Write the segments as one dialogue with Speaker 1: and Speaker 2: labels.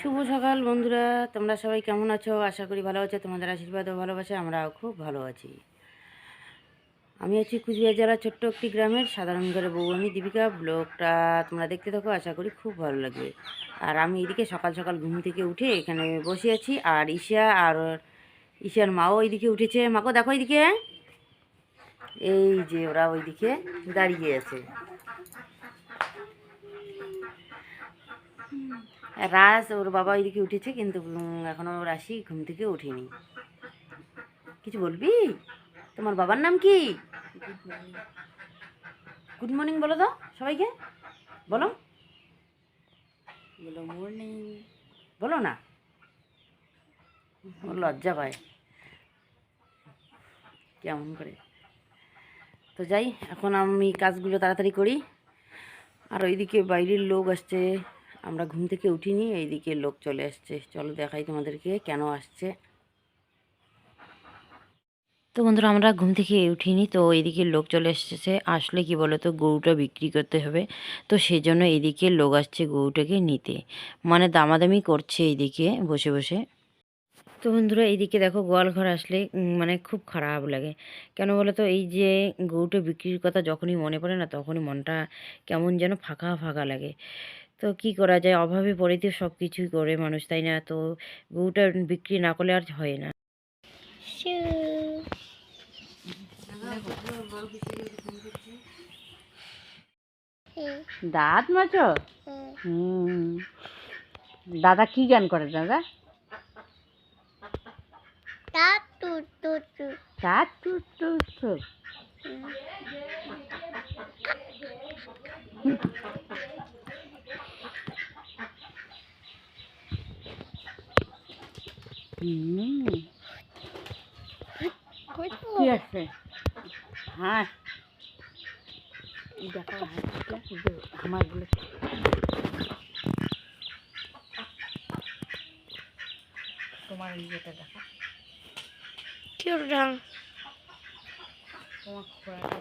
Speaker 1: শুভ সকাল বন্ধুরা, তোমরা সবাই কেমন আছো? আশা করি ভালো আছো। তোমাদের আশীর্বাদ ও ভালোবাসা আমরাও খুব ভালো আছি। আমি আছি কুচবিহার জেলার ছোট্ট একটি গ্রামের সাধারণ ঘরে বউ। আমি দীপিকা। ব্লগটা তোমরা দেখতে থাকো, আশা করি খুব ভালো লাগবে। আর আমি এদিকে সকাল সকাল ঘুম থেকে উঠে এখানে বসে আছি। আর ঈশার মাও ওইদিকে উঠেছে। মাকে দেখো এইদিকে, এই যে ওরা ওইদিকে দাঁড়িয়ে আছে। রাজ ওর বাবা ওইদিকে উঠেছে, কিন্তু এখনও রাশি ঘুম থেকে উঠেনি। কিছু বলবি? তোমার বাবার নাম কি? গুড মর্নিং বলো তো সবাইকে, বলো বলো মর্নিং, বলো না, ওর লজ্জা পায় কেমন করে। তো যাই, এখন আমি কাজগুলো তাড়াতাড়ি করি। আর ওইদিকে বাইরের লোক আসছে, আমরা ঘুম থেকে উঠিনি, এইদিকে লোক চলে আসছে। চলো দেখাই তোমাদেরকে কেন আসছে। তো বন্ধুরা, আমরা ঘুম থেকে উঠিনি, তো এইদিকে লোক চলে এসেছে। আসলে কি বলো তো, গরুটা বিক্রি করতে হবে, তো সেই জন্য এইদিকে লোক আসছে গরুটাকে নিতে, মানে দামাদামি করছে এইদিকে বসে বসে। তো বন্ধুরা, এইদিকে দেখো, গোয়াল ঘর আসলে মানে খুব খারাপ লাগে। কেন বলো তো, এই যে গরুটা বিক্রির কথা যখনই মনে পড়ে না, তখনই মনটা কেমন যেন ফাঁকা ফাঁকা লাগে। তো কি করা যায়, অভাবে পড়ে তো সব কিছুই করে মানুষ, তাই না? তো গরুটা বিক্রি না করলে আর হয় না। দাঁত মাছো? দাদা কি গান করে দাদা? দাঁত টুট টুট টুট। কি আছে? হ্যাঁ, দেখো আমারগুলো তোমার ইয়েটা দেখো, কি ওটা তোমার খোড়াটা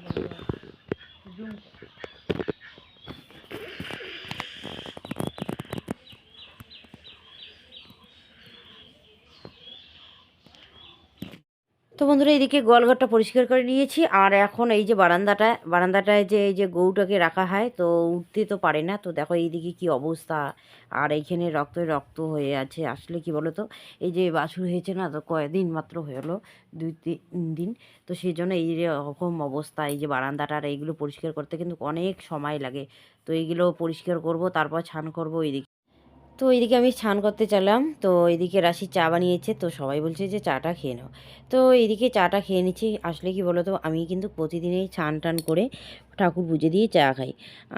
Speaker 1: জুম। তো বন্ধুরা, এইদিকে গোয়ালঘরটা পরিষ্কার করে নিয়েছি। আর এখন এই যে বারান্দাটায় যে এই যে গরুটাকে রাখা হয়, তো উঠতে তো পারে না। তো দেখো এইদিকে কি অবস্থা, আর এইখানে রক্ত রক্ত হয়ে আছে। আসলে কি বলো তো, এই যে বাছুর হয়েছে না, তো কয়েকদিন মাত্র হলো, 2-3 দিন। তো সেই জন্য এই রকম অবস্থা। এই যে বারান্দাটার এইগুলো পরিষ্কার করতে কিন্তু অনেক সময় লাগে। তো এইগুলো পরিষ্কার করব, তারপর ছান করব এইদিকে। তো এইদিকে আমি স্নান করতে চাইলাম, তো এইদিকে রাশি চা বানিয়েছে, তো সবাই বলছে যে চাটা খেয়ে নাও। তো এইদিকে চাটা খেয়ে নিচ্ছি। আসলে কি বলো তো, আমি কিন্তু প্রতিদিনই স্নান টান করে ঠাকুর পুজো দিয়ে চা খাই।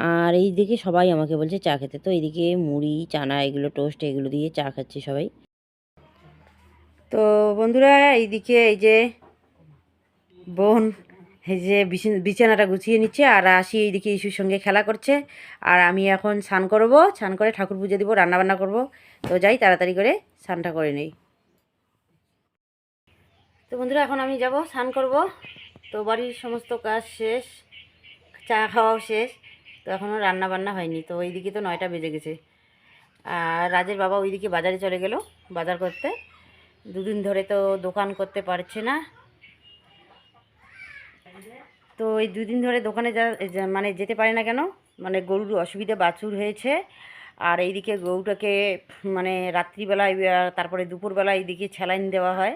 Speaker 1: আর এইদিকে সবাই আমাকে বলছে চা খেতে। তো এইদিকে মুড়ি চানা এগুলো টোস্ট এগুলো দিয়ে চা খাচ্ছে সবাই। তো বন্ধুরা, এইদিকে এই যে বোন এই যে বিছানাটা গুছিয়ে নিচ্ছে, আর রাশি এইদিকে ইস্যুর সঙ্গে খেলা করছে। আর আমি এখন স্নান করবো, স্নান করে ঠাকুর পুজো দিব, রান্নাবান্না করব। তো যাই তাড়াতাড়ি করে স্নানটা করে নেই। তো বন্ধুরা, এখন আমি যাব স্নান করব। তো বাড়ির সমস্ত কাজ শেষ, চা খাওয়াও শেষ। তো এখনও রান্না বান্না হয়নি। তো এইদিকে তো 9টা বেজে গেছে। আর রাজের বাবা ওইদিকে বাজারে চলে গেল বাজার করতে। দুদিন ধরে তো দোকান করতে পারছে না। তো এই 2 দিন ধরে দোকানে মানে যেতে পারে না কেন, মানে গরুর অসুবিধা, বাছুর হয়েছে। আর এইদিকে গরুটাকে মানে রাত্রিবেলায় তারপরে দুপুরবেলা এইদিকে স্যালাইন দেওয়া হয়।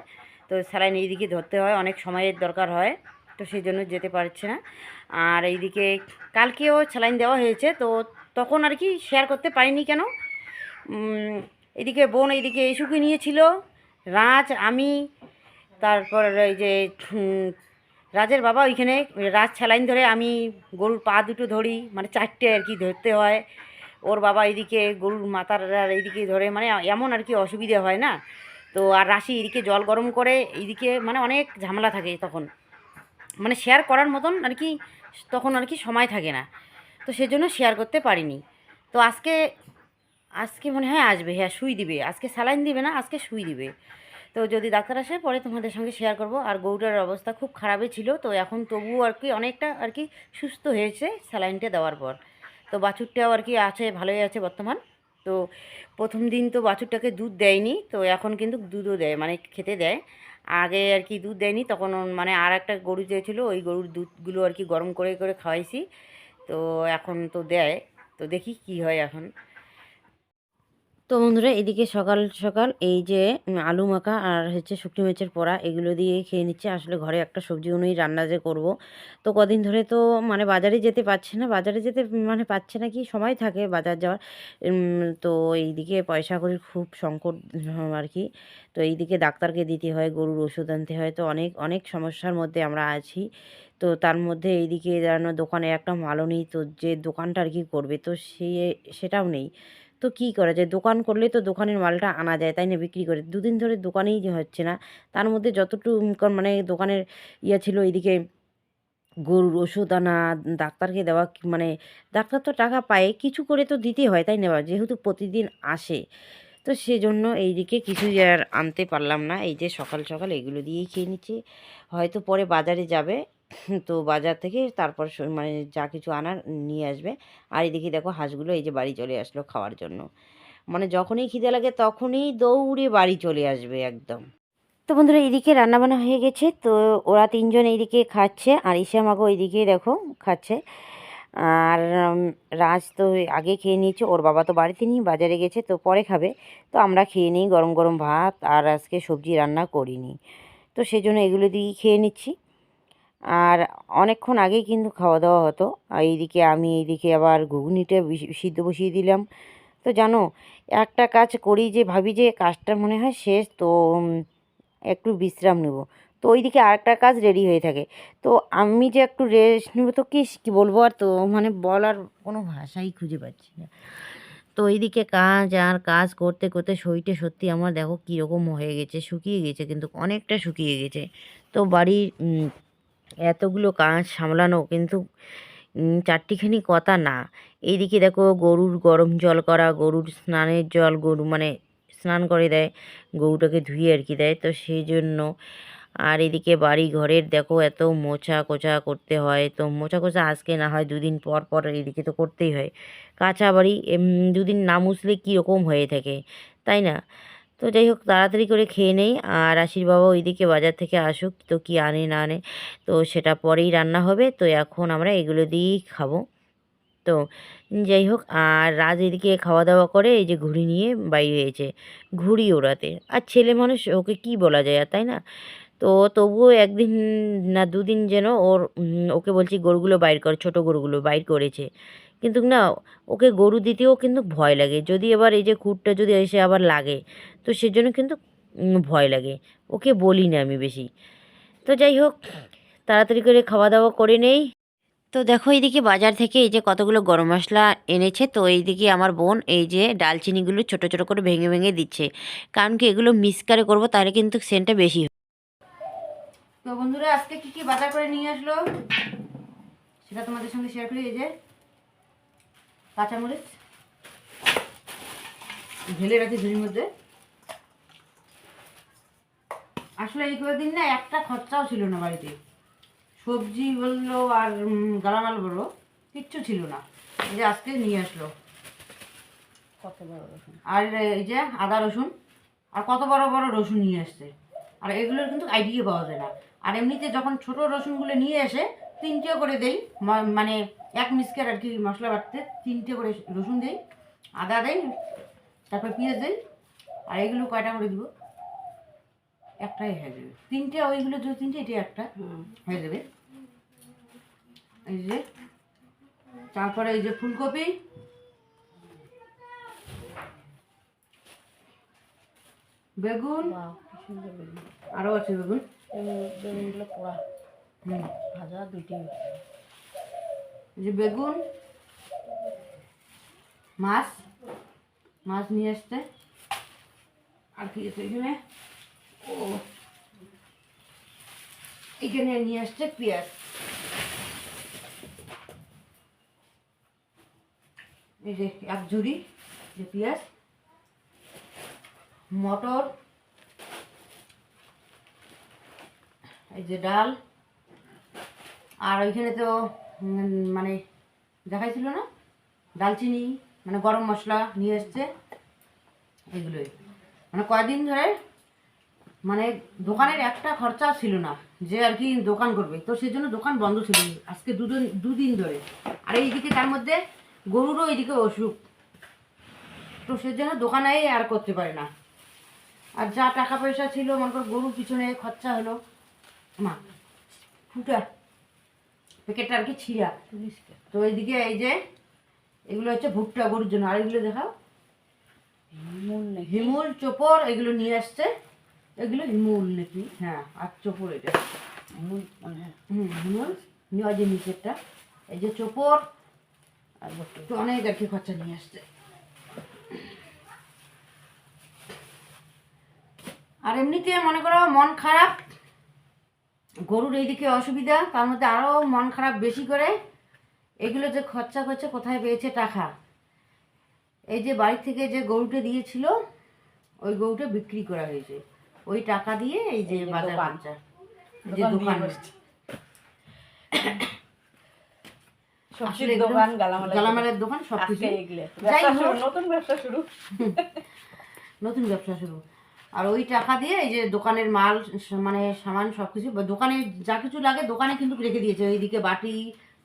Speaker 1: তো স্যালাইন এইদিকে ধরতে হয়, অনেক সময়ের দরকার হয়। তো সেই জন্য যেতে পারছে না। আর এইদিকে কালকেও স্যালাইন দেওয়া হয়েছে, তো তখন আর কি শেয়ার করতে পারিনি কেন। এদিকে বোন এইদিকে ইস্যুকে নিয়েছিল, রাজ, আমি, তারপর এই যে রাজের বাবা ওইখানে। রাজ স্যালাইন ধরে, আমি গরুর পা দুটো ধরি, মানে 4টে আর কি ধরতে হয়। ওর বাবা এইদিকে গরুর মাথার এইদিকে ধরে, মানে এমন আর কি অসুবিধা হয় না। তো আর রাশি এইদিকে জল গরম করে, এইদিকে মানে অনেক ঝামেলা থাকে তখন, মানে শেয়ার করার মতন আর কি তখন আর কি সময় থাকে না। তো সেজন্য শেয়ার করতে পারিনি। তো আজকে আজকে মনে হয় আসবে, হ্যাঁ সুই দিবে আজকে, স্যালাইন দিবে না, আজকে সুই দিবে। তো যদি ডাক্তার আসে পরে তোমাদের সঙ্গে শেয়ার করব। আর গরুটার অবস্থা খুব খারাপই ছিল, তো এখন তবুও আর কি অনেকটা আর কি সুস্থ হয়েছে স্যালাইনটা দেওয়ার পর। তো বাছুরটাও আর কি আছে, ভালোই আছে বর্তমান। তো প্রথম দিন তো বাছুরটাকে দুধ দেয়নি, তো এখন কিন্তু দুধও দেয়, মানে খেতে দেয়। আগে আর কি দুধ দেয়নি, তখন মানে আর একটা গরু চেয়েছিলো, ওই গরুর দুধগুলো আর কি গরম করে করে খাওয়াইছি। তো এখন তো দেয়, তো দেখি কি হয় এখন। তো বন্ধুরা এদিকে সকাল সকাল এই যে আলু মাখা আর হচ্ছে শুকনো মরিচের পোড়া এগুলো দিয়ে খেয়ে নিচ্ছে। আসলে ঘরে একটা সবজি অনুযায়ী রান্না যে করব, তো কদিন ধরে তো মানে বাজারে যেতে পারছে না, বাজারে যেতে মানে পাচ্ছে না, কি সময় থাকে বাজার যাওয়ার। তো এইদিকে পয়সা কড়ির খুব সংকট আর কি। তো এইদিকে ডাক্তারকে দিতে হয়, গরুর ওষুধ আনতে হয়, তো অনেক অনেক সমস্যার মধ্যে আমরা আছি। তো তার মধ্যে এইদিকে যেন দোকানে একটা মালও নেই, তো যে দোকানটা আর কি করবে, তো সেটাও নেই। তো কী করা যায়, দোকান করলে তো দোকানের মালটা আনা যায়, তাই না, বিক্রি করে। দুদিন ধরে দোকানেই যে হচ্ছে না, তার মধ্যে যতটুকু মানে দোকানের ছিল, এইদিকে গরুর ওষুধ আনা, ডাক্তারকে দেওয়া, মানে ডাক্তার তো টাকা পায়, কিছু করে তো দিতে হয়, তাই না, যেহেতু প্রতিদিন আসে। তো সেজন্য এইদিকে কিছুই আর আনতে পারলাম না, এই যে সকাল সকাল এগুলো দিয়েই খেয়ে নিচ্ছি। হয়তো পরে বাজারে যাবে, তো বাজার থেকে তারপর মানে যা কিছু আনার নিয়ে আসবে। আর এদিকে দেখো হাঁসগুলো এই যে বাড়ি চলে আসলো খাওয়ার জন্য, মানে যখনই খিদে লাগে তখনই দৌড়ে বাড়ি চলে আসবে একদম। তো বন্ধুরা এইদিকে রান্নাবান্না হয়ে গেছে, তো ওরা তিনজন এইদিকে খাচ্ছে, আর ইসামাগো এইদিকে দেখো খাচ্ছে। আর রাজ তো আগে খেয়ে নিয়েছে, ওর বাবা তো বাড়িতে নেই, বাজারে গেছে, তো পরে খাবে। তো আমরা খেয়ে নিই গরম গরম ভাত, আর আজকে সবজি রান্না করিনি, তো সেজন্য এগুলো দিয়েই খেয়ে নিচ্ছি। আর অনেকক্ষণ আগেই কিন্তু খাওয়া দাওয়া হতো। আর এইদিকে আমি এইদিকে আবার ঘুগনিটা সিদ্ধ বসিয়ে দিলাম। তো জানো, একটা কাজ করি যে ভাবি যে কাজটা মনে হয় শেষ, তো একটু বিশ্রাম নেব, তো ওইদিকে আরেকটা কাজ রেডি হয়ে থাকে। তো আমি যে একটু রেস্ট নেব, তো কী বলবো, আর তো মানে বলার কোনো ভাষাই খুঁজে পাচ্ছি না। তো এইদিকে কাজ আর কাজ করতে করতে শরীরটা সত্যি আমার দেখো কীরকম হয়ে গেছে, শুকিয়ে গেছে, কিন্তু অনেকটা শুকিয়ে গেছে। তো বাড়ির এতগুলো কাজ সামলানো কিন্তু চারটিখানি কথা না। এইদিকে দেখো গরুর গরম জল করা, গরুর স্নানের জল, গরু মানে স্নান করে দেয়, গরুটাকে ধুয়ে আর কি দেয়, তো সেই জন্য। আর এদিকে বাড়ি ঘরের দেখো এত মোছা কোচা করতে হয়, তো মোছা কোচা আজকে না হয় দুদিন পর পর এদিকে তো করতেই হয়। কাঁচা বাড়ি দুদিন না মুছলে কীরকম হয়ে থাকে, তাই না। তো যাই হোক তাড়াতাড়ি করে খেয়ে নেই, আর আশির বাবা ওইদিকে বাজার থেকে আসুক, তো কি আনে না আনে তো সেটা পরেই রান্না হবে। তো এখন আমরা এগুলো দিয়েই খাবো। তো যাই হোক, আর রাজ এদিকে খাওয়া দাওয়া করে এই যে ঘুড়ি নিয়ে বাইরে হয়েছে, ঘুড়ি ওড়াতে। আর ছেলে মানুষ, ওকে কি বলা যায় আর, তাই না। তো তবুও একদিন না দুদিন যেন ওকে বলছি গরুগুলো বাইর কর, ছোট গরুগুলো বাইর করেছে, কিন্তু না ওকে গরু দিতেও কিন্তু ভয় লাগে, যদি এবার এই যে খুঁটটা যদি এসে আবার লাগে, তো সেজন্য কিন্তু ভয় লাগে, ওকে বলি না আমি বেশি। তো যাই হোক তাড়াতাড়ি করে খাওয়া দাওয়া করে নেই। তো দেখো এইদিকে বাজার থেকে এই যে কতগুলো গরম মশলা এনেছে, তো এইদিকে আমার বোন এই যে ডালচিনিগুলো ছোট ছোট করে ভেঙে ভেঙে দিচ্ছে, কারণ কি এগুলো মিক্স করে করবো, তাহলে কিন্তু সেন্টটা বেশি হয়। তো বন্ধুরা আজকে কি কি বাজার করে নিয়ে আসলো সেটা তোমাদের সঙ্গে শেয়ার করি। এই যে কাঁচামরিচ ঢেলে রাখি ঝুড়ির মধ্যে। আসলে এই কদিন না একটা খরচাও ছিল না বাড়িতে, সবজি বললো আর গালামাল বললো কিচ্ছু ছিল না, এই যে আজকে নিয়ে আসলো। কত বড় রসুন, আর এই যে আদা রসুন, আর কত বড় বড় রসুন নিয়ে আসছে। আর এগুলোর কিন্তু আইডিয়া পাওয়া যায় না। আর এমনিতে যখন ছোট রসুনগুলো নিয়ে এসে তিনটে করে দেই, মানে এক মিক্সকার আর কি মশলা বাটতে তিনটে করে রসুন দেই, আদা দেই, তারপর পেঁয়াজ দেই। আর এগুলো কয়টা করে দিব, একটাই হয়ে যাবে, তিনটে ওইগুলো দু তিনটে, এটা একটা হয়ে যাবে। এই যে তারপরে এই যে ফুলকপি, বেগুন, আরও আছে বেগুন, বেগুনগুলো পোড়া ভাজা দুটি, যে বেগুন, মাছ, মাছ নিয়ে আসতে। আর কি আছে এখানে, ও এখানে নিয়ে আসছে পেঁয়াজ, এই যে এক ঝুড়ি যে পেঁয়াজ, মটর, এই যে ডাল। আর ওইখানে তো মানে দেখাইছিল না, ডালচিনি, মানে গরম মশলা নিয়ে এসছে এগুলোই। মানে কয়দিন ধরে মানে দোকানের একটা খরচাও ছিল না যে আর কি দোকান করবে, তো সেই জন্য দোকান বন্ধ ছিল আজকে দুদিন ধরে। আর এইদিকে তার মধ্যে গরুরও এইদিকে অসুখ, তো সেজন্য দোকানে আর করতে পারে না। আর যা টাকা পয়সা ছিল মনে কর গরুর পিছনে খরচা হলো, মা ফুটা প্যাকেটটা আর কি ছিঁড়া। তো এইদিকে এই যে এগুলো হচ্ছে ভুট্টা গরুর জন্য। আর এগুলো দেখাও হিমুল চোপড় এগুলো নিয়ে আসছে, এগুলো হিমুল নাকি, হ্যাঁ আর চোপড় এটা হিমুল নিয়ে যে নিচেরটা এই যে চোপড় আর তো অনেক আর কি খরচা নিয়ে আসছে। আর এমনিতে মনে করো মন খারাপ, গরুর এইদিকে অসুবিধা, তার মধ্যে আরও মন খারাপ বেশি করে। এগুলো যে খরচা করছে কোথায় পেয়েছে টাকা, এই যে বাড়ি থেকে যে গরুটা দিয়েছিল ওই গরুটা বিক্রি করা হয়েছে, ওই টাকা দিয়ে এই যে বাজার বাচ্চা যে দোকান গালামালের দোকান সব কিছু নতুন ব্যবসা শুরু। আর ওই টাকা দিয়ে এই যে দোকানের মাল মানে সামান সব কিছু দোকানে যা কিছু লাগে দোকানে কিন্তু রেখে দিয়েছে। ওইদিকে বাটি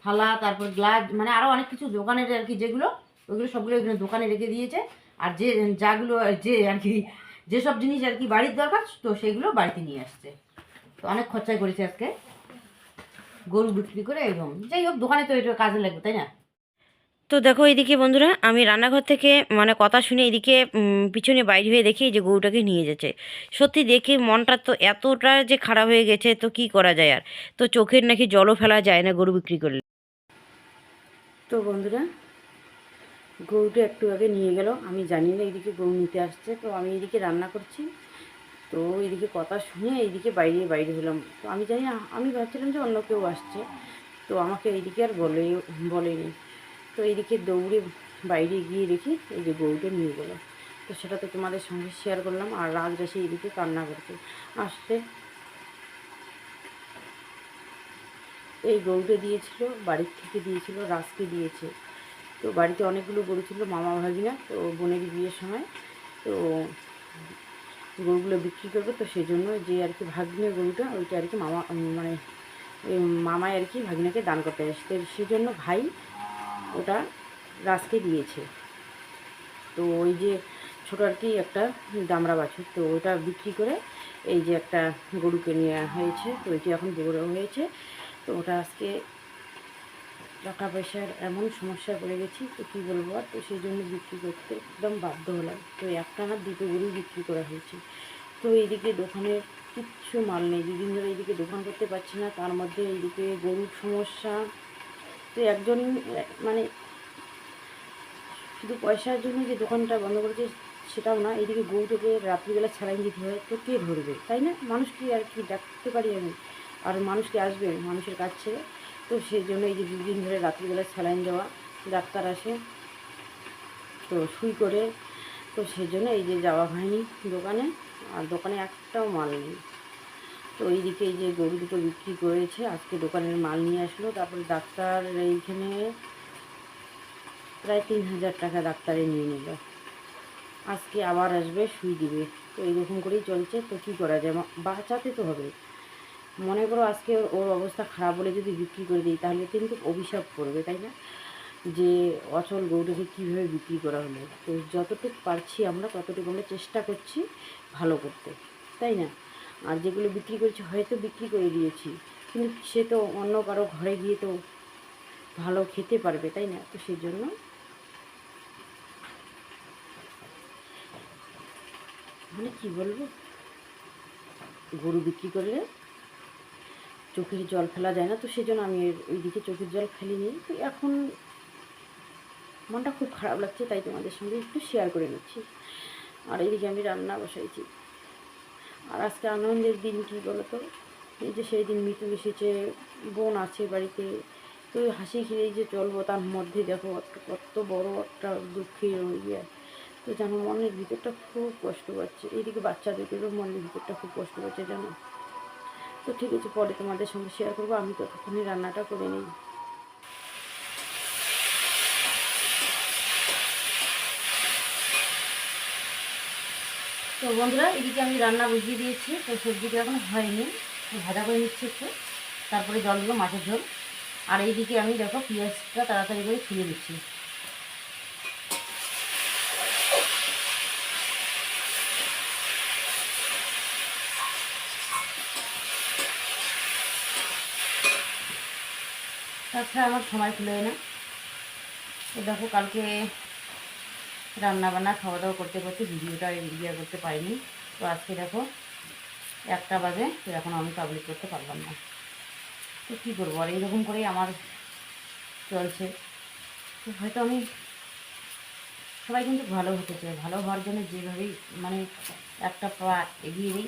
Speaker 1: থালা তারপর গ্লাস মানে আরও অনেক কিছু দোকানের আর কি যেগুলো ওইগুলো সবগুলো এখানে দোকানে রেখে দিয়েছে। আর যে যাগুলো যে আর কি যেসব জিনিস আর কি বাড়ির দরকার তো সেগুলো বাড়িতে নিয়ে আসছে। তো অনেক খরচাই করেছে আজকে গরু বিক্রি করে, এবং যাই হোক দোকানে তো এটা কাজে লাগবে তাই না। তো দেখো এইদিকে বন্ধুরা আমি রান্নাঘর থেকে মানে কথা শুনে এদিকে পিছনে বাইরে হয়ে দেখি যে গরুটাকে নিয়ে যাচ্ছে। সত্যি দেখে মনটা তো এতটা যে খারাপ হয়ে গেছে, তো কি করা যায় আর। তো চোখের নাকি জলও ফেলা যায় না গরু বিক্রি করলে। তো বন্ধুরা গরুটা একটু আগে নিয়ে গেল, আমি জানি না এইদিকে গরু নিতে আসছে। তো আমি এইদিকে রান্না করছি, তো এইদিকে কথা শুনে এইদিকে বাইরে হলাম। তো আমি জানি না, আমি ভাবছিলাম যে অন্য কেউ আসছে, তো আমাকে এইদিকে আর বলেনি। তো এইদিকে দৌড়ে বাইরে গিয়ে দেখি এই যে গরুটা নিয়ে গেলো। তো সেটা তো তোমাদের সঙ্গে শেয়ার করলাম। আর রাজরাশি এইদিকে কান্না করছে আসতে। এই গরুটা দিয়েছিল বাড়ির থেকে দিয়েছিল, রাজকে দিয়েছে। তো বাড়িতে অনেকগুলো গরু ছিল মামা ভাগিনা, তো বোনের বিয়ের সময় তো গরুগুলো বিক্রি করবে, তো সেই জন্য যে আর কি ভাগ্নের গরুটা ওইটা আর কি মামা মানে মামাই আর কি ভাগিনাকে দান করতে আসছে, সেই জন্য ভাই ওটা রাজকে দিয়েছে। তো ওই যে ছোটো আর কি একটা দামড়া বাছুর, তো ওটা বিক্রি করে এই যে একটা গরুকে নেওয়া হয়েছে। তো ওইটি এখন বড় হয়েছে। তো ওটা আজকে টাকা পয়সার এমন সমস্যায় পড়ে গেছি, তো কী বলবো আর। তো সেই জন্য বিক্রি করতে একদম বাধ্য হলাম। তো একটা না দুটো গরু বিক্রি করা হয়েছে। তো এইদিকে দোকানের কিচ্ছু মাল নেই, দুদিন ধরে এইদিকে দোকান করতে পারছি না। তার মধ্যে এইদিকে গরুর সমস্যা। তো একজন মানে শুধু পয়সার জন্য যে দোকানটা বন্ধ করেছে সেটাও না, এদিকে গরুটাকে রাত্রিবেলা স্যালাইন দিতে হয়, তো কে ধরবে তাই না। মানুষকে আর কি ডাকতে পারি আমি, আর মানুষকে আসবে মানুষের কাছ ছেড়ে। তো সেই জন্য এই যে দুদিন ধরে রাত্রিবেলা স্যালাইন দেওয়া, ডাক্তার আসে তো সুই করে, তো সেই জন্য এই যে যাওয়া হয়নি দোকানে। আর দোকানে একটাও মাল নেই। তো এইদিকে এই যে গরু দুটো বিক্রি করেছে, আজকে দোকানের মাল নিয়ে আসলো। তারপরে ডাক্তার এইখানে প্রায় 3,000 টাকা ডাক্তারে নিয়ে নিল। আজকে আবার আসবে সুই দিবে। তো এইরকম করেই চলছে। তো কী করা যায়, বাঁচাতে তো হবে। মনে করো আজকে ওর অবস্থা খারাপ বলে যদি বিক্রি করে দিই তাহলে কিন্তু অভিশাপ করবে তাই না, যে অচল গরুটাকে কীভাবে বিক্রি করা হলো। তো যতটুকু পারছি আমরা ততটুকু আমরা চেষ্টা করছি ভালো করতে তাই না। আর যেগুলো বিক্রি করছি হয়তো বিক্রি করে দিয়েছি, কিন্তু সে তো অন্য কারো ঘরে গিয়ে তো ভালো খেতে পারবে তাই না। তো সেই জন্য মানে কী বলবো, গরু বিক্রি করলে চোখের জল ফেলা যায় না। তো সেই জন্য আমি ওইদিকে চোখের জল ফেলিনি। তো এখন মনটা খুব খারাপ লাগছে, তাই তোমাদের সঙ্গে একটু শেয়ার করে নিচ্ছি। আর এইদিকে আমি রান্না বসাইছি। আর আজকে আনন্দের দিন কী বলো তো, এই যে সেই দিন মিতু এসেছে, বোন আছে বাড়িতে। তো হাসি খেলেই যে চলবো, তার মধ্যে দেখো কত বড় একটা দুঃখের ইয়ে। তো জানো মনের ভিতরটা খুব কষ্ট পাচ্ছে। এইদিকে বাচ্চাদেরও মনের ভিতরটা খুব কষ্ট পাচ্ছে জানো। তো ঠিক আছে, পরে তোমাদের সঙ্গে শেয়ার করবো। আমি ততক্ষণে রান্নাটা করে নিই। তো বন্ধুরা এদিকে আমি রান্না বসিয়ে দিয়েছি, তো সবজিটা এখন হয়নি, ভাজা করে নিচ্ছি একটু, তারপরে জল দেবো মাছের ঝোল। আর এইদিকে আমি দেখো পেঁয়াজটা তাড়াতাড়ি করে ছুলে দিচ্ছি। তাছাড়া আমার সময় খুলে না। তো দেখো কালকে রান্না বান্না খাওয়া দাওয়া করতে করতে ভিডিওটা এডিট করতে পারিনি। তো আজকে দেখো 1টা বাজে, তো এখন আমি পাবলিক করতে পারলাম না। তো কী করবো, আর এইরকম করেই আমার চলছে। তো হয়তো আমি, সবাই কিন্তু ভালো হতে চায়, ভালো হওয়ার জন্য যেভাবেই মানে একটা পা এগিয়ে দিই,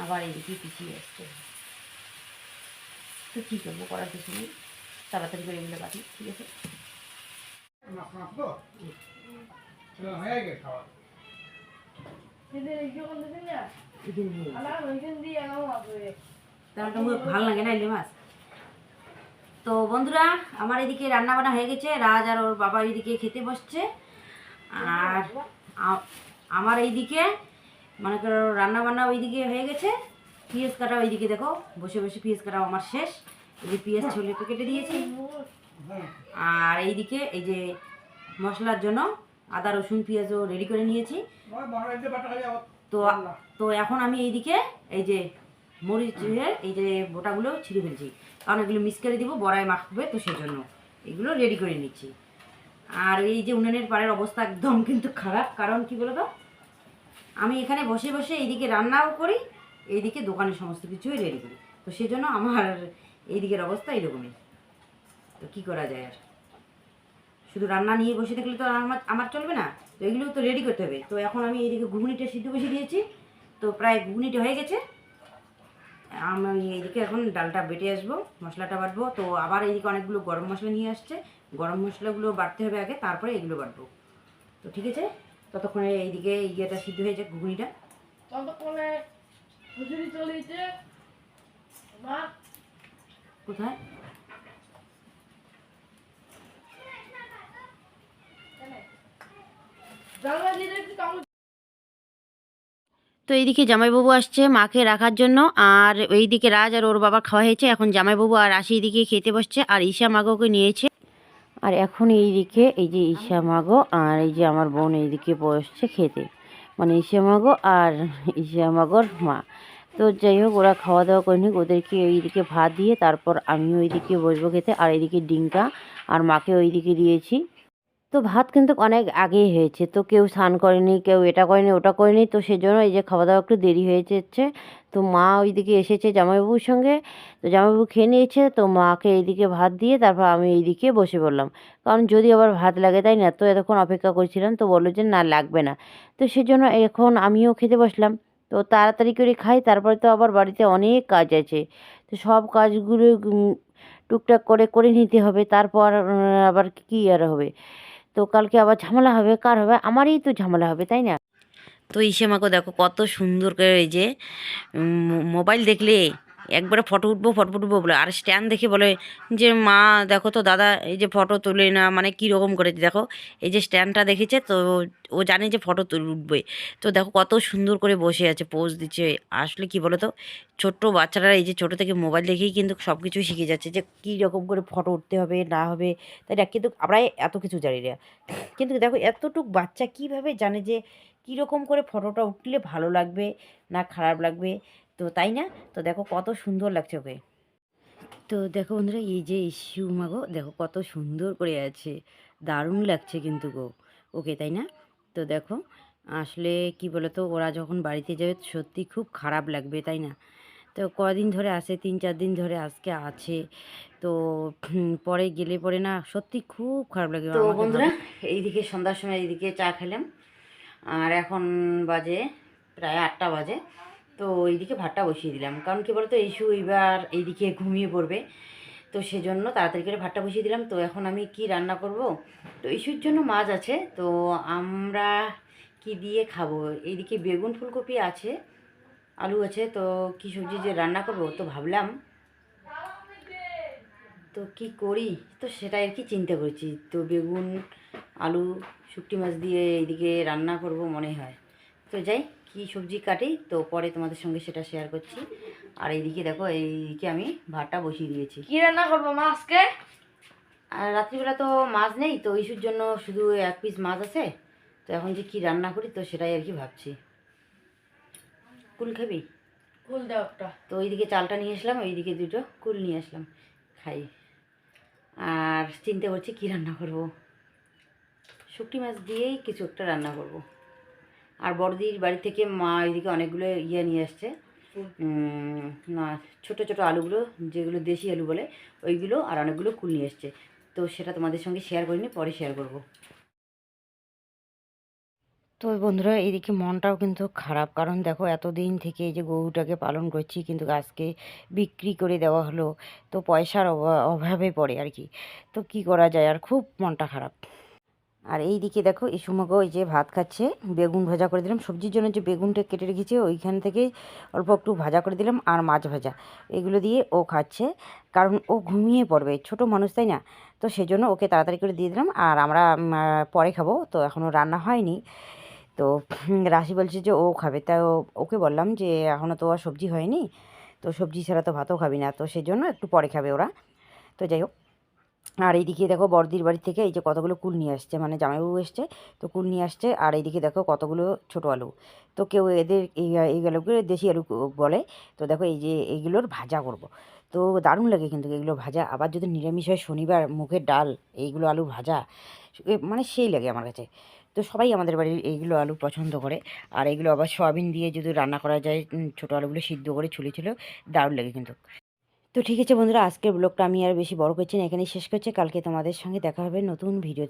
Speaker 1: আবার এদিকে পিছিয়ে আসছে। তো কী করবো, করার কিছু নেই, তাড়াতাড়ি করে এগুলো কাটি। ঠিক আছে, ভালো লাগে না ইলিশ মাছ। তো বন্ধুরা আমার এদিকে রান্না বান্না হয়ে গেছে, রাজ আর ওর বাবা এইদিকে খেতে বসছে। আর আমার এইদিকে মনে করো রান্না বান্না ওইদিকে হয়ে গেছে, পেঁয়াজ কাটা ওইদিকে দেখো বসে বসে পেঁয়াজ কাটা আমার শেষ। এই যে পেঁয়াজ ছুলে কেটে দিয়েছি। আর এইদিকে এই যে মশলার জন্য আদা রসুন পেঁয়াজও রেডি করে নিয়েছি। তো তো এখন আমি এইদিকে এই যে মরিচের এই যে বোটাগুলো ছিঁড়ে ফেলছি, কারণ এগুলো মিক্স করে দিব, বড়ায় মাখবে, তো সেজন্য এগুলো রেডি করে নিচ্ছি। আর এই যে উনুনের পাড়ের অবস্থা একদম কিন্তু খারাপ, কারণ কি বলো তো, আমি এখানে বসে বসে এইদিকে রান্নাও করি, এইদিকে দোকানের সমস্ত কিছুই রেডি করি, তো সেজন্য আমার এইদিকের অবস্থা এইরকমই। তো কী করা যায়, আর শুধু রান্না নিয়ে বসে থাকলে তো আমার চলবে না, তো এগুলোও তো রেডি করতে হবে। তো এখন আমি এইদিকে ঘুগনিটা সিদ্ধ বসিয়ে দিয়েছি, তো প্রায় ঘুগনিটা হয়ে গেছে। আমি এইদিকে এখন ডালটা বেটে আসবো, মশলাটা বাটবো। তো আবার এইদিকে অনেকগুলো গরম মশলা নিয়ে আসছে, গরম মশলাগুলো বাটতে হবে আগে, তারপরে এগুলো বাটবো। তো ঠিক আছে, ততক্ষণে এইদিকে ইয়েটা সিদ্ধ হয়ে যাক, ঘুগনিটা। কোথায় তো এইদিকে জামাইবাবু আসছে মাকে রাখার জন্য, আর এইদিকে রাজ আর ওর বাবা খাওয়া হয়েছে, এখন জামাইবাবু আর আশি এদিকে খেতে বসছে, আর ঈশা মাগোকে নিয়েছে। আর এখন এইদিকে এই যে ঈশা মাগো আর এই যে আমার বোন এইদিকে বসছে খেতে, মানে ঈশা মাগো আর ঈশা মাগোর মা। তো যাই হোক, ওরা খাওয়া দাওয়া করেনি, ওদেরকে এইদিকে ভাত দিয়ে তারপর আমিও ওইদিকে বসবো খেতে। আর এইদিকে ডিঙ্কা আর মাকে ওইদিকে দিয়েছি। তো ভাত কিন্তু অনেক আগেই হয়েছে, তো কেউ স্নান করেনি, কেউ এটা করেনি ওটা করেনি, তো সেজন্য এই যে খাওয়া দাওয়া একটু দেরি হয়ে যাচ্ছে। তো মা ওইদিকে এসেছে জামাইবাবুর সঙ্গে, তো জামাইবাবু খেয়ে নিয়েছে, তো মাকে এইদিকে ভাত দিয়ে তারপর আমি এইদিকে বসে পড়লাম, কারণ যদি আবার ভাত লাগে, তাই না। তো এতক্ষণ অপেক্ষা করছিলাম, তো বললো যে না লাগবে না, তো সেজন্য এখন আমিও খেতে বসলাম। তো তাড়াতাড়ি করে খাই, তারপরে তো আবার বাড়িতে অনেক কাজ আছে, তো সব কাজগুলো টুকটাক করে করে নিতে হবে, তারপর আবার কী আর হবে। তো কালকে আবার ঝামেলা হবে, কার হবে, আমারই তো ঝামেলা হবে, তাই না। তো ইসেমাকে দেখো কত সুন্দর করে এই যে মোবাইল দেখলে একবারে ফটো উঠবো বলে, আর স্ট্যান্ড দেখে বলে যে মা দেখো তো দাদা এই যে ফটো তুলে না, মানে কী রকম করে দেখো এই যে স্ট্যান্ডটা দেখেছে, তো ও জানে যে ফটো উঠবে। তো দেখো কত সুন্দর করে বসে আছে, পোজ দিচ্ছে। আসলে কি বলো তো, ছোট্ট বাচ্চারা এই যে ছোটো থেকে মোবাইল দেখেই কিন্তু সব কিছুই শিখে যাচ্ছে, যে কী রকম করে ফটো উঠতে হবে না হবে, তাই না। কিন্তু আমরাই এত কিছু জানি না, কিন্তু দেখো এতটুক বাচ্চা কিভাবে জানে যে কীরকম করে ফটোটা উঠলে ভালো লাগবে না খারাপ লাগবে, তো তাই না। তো দেখো কত সুন্দর লাগছে ওকে। তো দেখো বন্ধুরা এই যে ইস্যু মাগো দেখো কত সুন্দর করে আছে, দারুণ লাগছে কিন্তু গো ওকে, তাই না। তো দেখো আসলে কি বলতো, ওরা যখন বাড়িতে যাবে সত্যি খুব খারাপ লাগবে, তাই না। তো কদিন ধরে আসে, 3-4 দিন ধরে আজকে আছে, তো পরে গেলে পরে না সত্যি খুব খারাপ লাগে। তো বন্ধুরা এইদিকে সন্ধ্যার সময় এইদিকে চা খেলাম, আর এখন বাজে প্রায় 8টা বাজে। তো এইদিকে ভাতটা বসিয়ে দিলাম, কারণ কি বলতো ইস্যু এবার এইদিকে ঘুমিয়ে পড়বে, তো সেজন্য তাড়াতাড়ি করে ভাতটা বসিয়ে দিলাম। তো এখন আমি কি রান্না করব, তো ইস্যুর জন্য মাছ আছে, তো আমরা কি দিয়ে খাবো, এইদিকে বেগুন ফুলকপি আছে, আলু আছে, তো কি সবজি যে রান্না করব, তো ভাবলাম তো কি করি, তো সেটাই আর কি চিন্তা করছি। তো বেগুন আলু শুকটি মাছ দিয়ে এইদিকে রান্না করব মনে হয়। তো যাই কি সবজি কাটি তো পরে তোমাদের সঙ্গে সেটা শেয়ার করছি। আর এইদিকে দেখো এইদিকে আমি ভাতটা বসিয়ে দিয়েছি।
Speaker 2: কি রান্না করবো মা আজকে?
Speaker 1: আর রাত্রিবেলা তো মাছ নেই, তো ইস্যুর জন্য শুধু এক পিস মাছ আছে। তো এখন যে কী রান্না করি তো সেটাই আর কি ভাবছি। কুল খাবি?
Speaker 2: কুল দাও একটা।
Speaker 1: তো ওইদিকে চালটা নিয়ে আসলাম, ওইদিকে দুটো কুল নিয়ে আসলাম, খাই। আর চিন্তা করছি কী রান্না করব। শুকটি মাছ দিয়েই কিছু একটা রান্না করব। আর বড়দির বাড়ি থেকে মা ওইদিকে অনেকগুলো নিয়ে আসছে। না, ছোটো ছোটো আলুগুলো যেগুলো দেশি আলু বলে ওইগুলো, আর অনেকগুলো কুল নিয়ে এসছে। তো সেটা তোমাদের সঙ্গে শেয়ার করিনি, পরে শেয়ার করব। তো বন্ধুরা এইদিকে মনটাও কিন্তু খারাপ, কারণ দেখো এতদিন থেকে এই যে গরুটাকে পালন করছি, কিন্তু আজকে বিক্রি করে দেওয়া হলো। তো পয়সার অভাবে পড়ে আর কি। তো কি করা যায়, আর খুব মনটা খারাপ। আর এই দিকে দেখো এই সুমগো এই যে ভাত খাচ্ছে, বেগুন ভাজা করে দিলাম, সবজির জন্য যে বেগুনটা কেটে রেখেছি ওইখান থেকে অল্প একটু ভাজা করে দিলাম, আর মাছ ভাজা এগুলো দিয়ে ও খাচ্ছে। কারণ ও ঘুমিয়ে পড়বে, ছোট মানুষ তাই না। তো সেজন্য ওকে তাড়াতাড়ি করে দিয়ে দিলাম, আর আমরা পরে খাবো, তো এখনও রান্না হয়নি। তো রাশি বলছে যে ও খাবে, তাই ওকে বললাম যে এখনও তো আর সবজি হয়নি, তো সবজি ছাড়া তো ভাতও খাবি না, তো সেই জন্য একটু পরে খাবে ওরা। তো যাই হোক, আর এইদিকে দেখো বড়দির বাড়ি থেকে এই যে কতগুলো কুল নিয়ে আসছে, মানে জামাইবাবু এসছে, তো কুল নিয়ে আসছে। আর এইদিকে দেখো কতগুলো ছোটো আলু, তো কেউ এদের এই আলুগুলো দেশি আলু বলে। তো দেখো এই যে এইগুলোর ভাজা করব। তো দারুণ লাগে কিন্তু এগুলো ভাজা, আবার যদি নিরামিষ হয় শনিবার মুগের ডাল এইগুলো আলু ভাজা, মানে সেই লাগে আমার কাছে। তো সবাই আমাদের বাড়ির এইগুলো আলু পছন্দ করে। আর এগুলো আবার সয়াবিন দিয়ে যদি রান্না করা যায়, ছোটো আলুগুলো সিদ্ধ করে ছুলে ছুলে, দারুণ লাগে কিন্তু। তো ঠিক আছে বন্ধুরা, আজকের ব্লগটা আমি আর বেশি বড় করছি না, এখানেই শেষ করছি। কালকে তোমাদের সঙ্গে দেখা হবে নতুন ভিডিও।